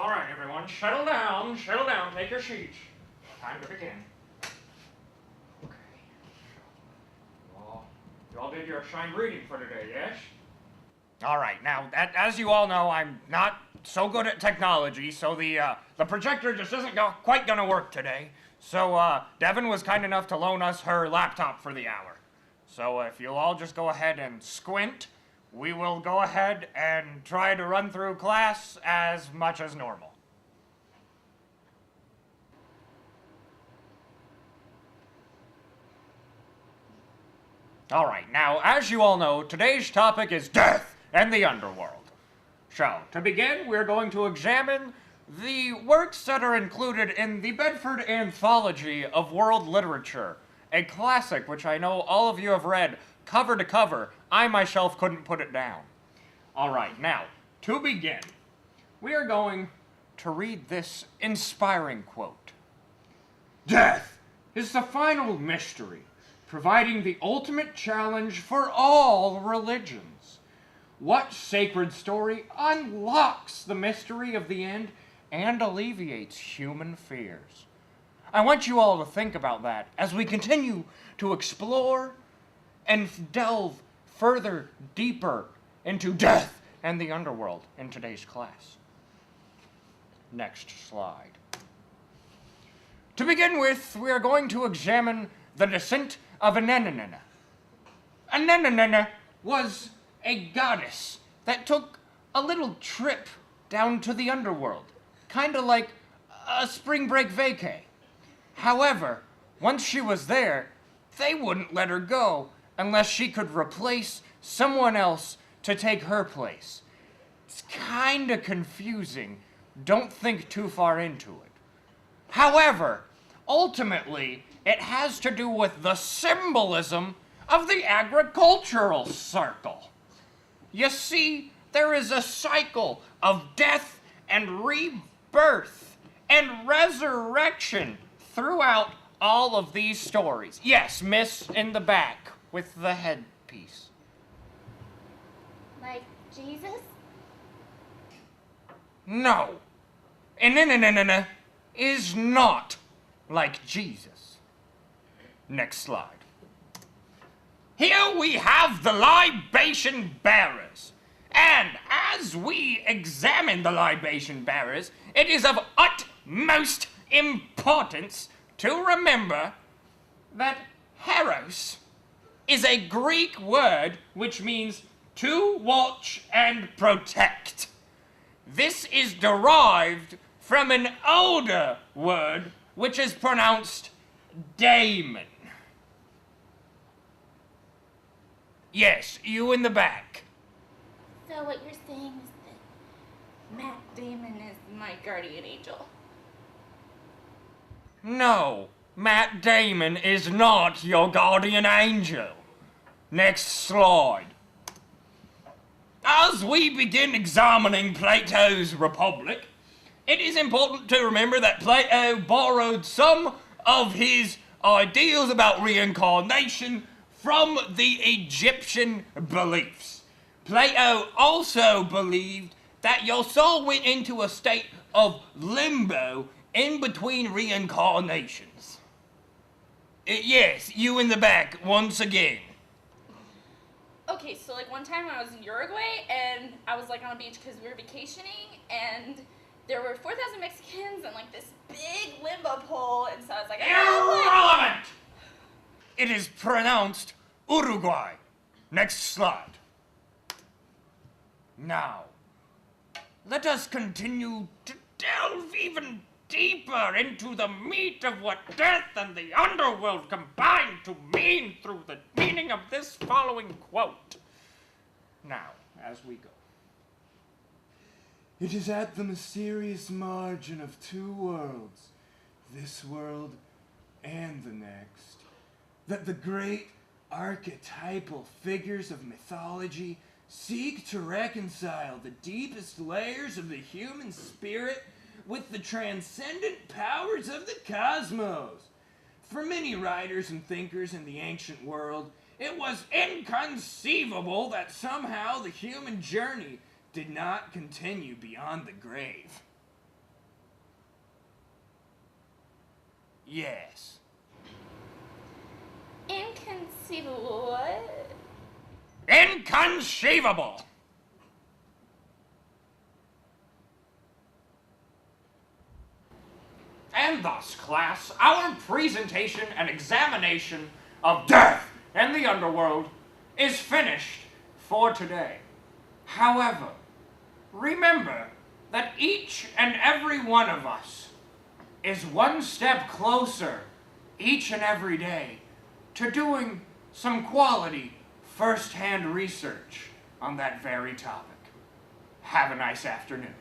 All right, everyone, settle down, take your seats. Time to begin. Okay. You all did your assigned reading for today, yes? All right, now, as you all know, I'm not so good at technology, so the projector just isn't quite gonna work today. So, Devin was kind enough to loan us her laptop for the hour. So, if you'll all just go ahead and squint, we will go ahead and try to run through class as much as normal. All right, now, as you all know, today's topic is death and the underworld. So, to begin, we're going to examine the works that are included in the Bedford Anthology of World Literature, a classic which I know all of you have read cover to cover. I myself couldn't put it down. All right, now, to begin, we are going to read this inspiring quote. Death is the final mystery, providing the ultimate challenge for all religions. What sacred story unlocks the mystery of the end and alleviates human fears? I want you all to think about that as we continue to explore and delve further, deeper into death and the underworld in today's class. Next slide. To begin with, we are going to examine the descent of Anenenena. Anenenena was a goddess that took a little trip down to the underworld, kind of like a spring break vacay. However, once she was there, they wouldn't let her go unless she could replace someone else to take her place. It's kind of confusing. Don't think too far into it. However, ultimately, it has to do with the symbolism of the agricultural circle. You see, there is a cycle of death and rebirth and resurrection throughout all of these stories. Yes, Miss in the back with the headpiece. Like Jesus? No. Anenenena is not like Jesus. Next slide. Here we have the libation bearers. And as we examine the libation bearers, it is of utmost importance to remember that heros is a Greek word which means to watch and protect. This is derived from an older word which is pronounced daemon. Yes, you in the back. So what you're saying is that Matt Damon is my guardian angel? No, Matt Damon is not your guardian angel. Next slide. As we begin examining Plato's Republic, it is important to remember that Plato borrowed some of his ideals about reincarnation from the Egyptian beliefs. Plato also believed that your soul went into a state of limbo in between reincarnations. Yes, you in the back, once again. Okay, so like one time I was in Uruguay and I was like on a beach because we were vacationing and there were 4,000 Mexicans and like this big limbo pole, and so I was like, Irrelevant! It is pronounced Uruguay. Next slide. Now, let us continue to delve even deeper into the meat of what death and the underworld combine to mean through the meaning of this following quote. Now, as we go. It is at the mysterious margin of two worlds, this world and the next, that the great archetypal figures of mythology seek to reconcile the deepest layers of the human spirit with the transcendent powers of the cosmos. For many writers and thinkers in the ancient world, it was inconceivable that somehow the human journey did not continue beyond the grave. Yes. Inconceivable what? Inconceivable! And thus, class, our presentation and examination of Death and the Underworld is finished for today. However, remember that each and every one of us is one step closer each and every day to doing some quality first-hand research on that very topic. Have a nice afternoon.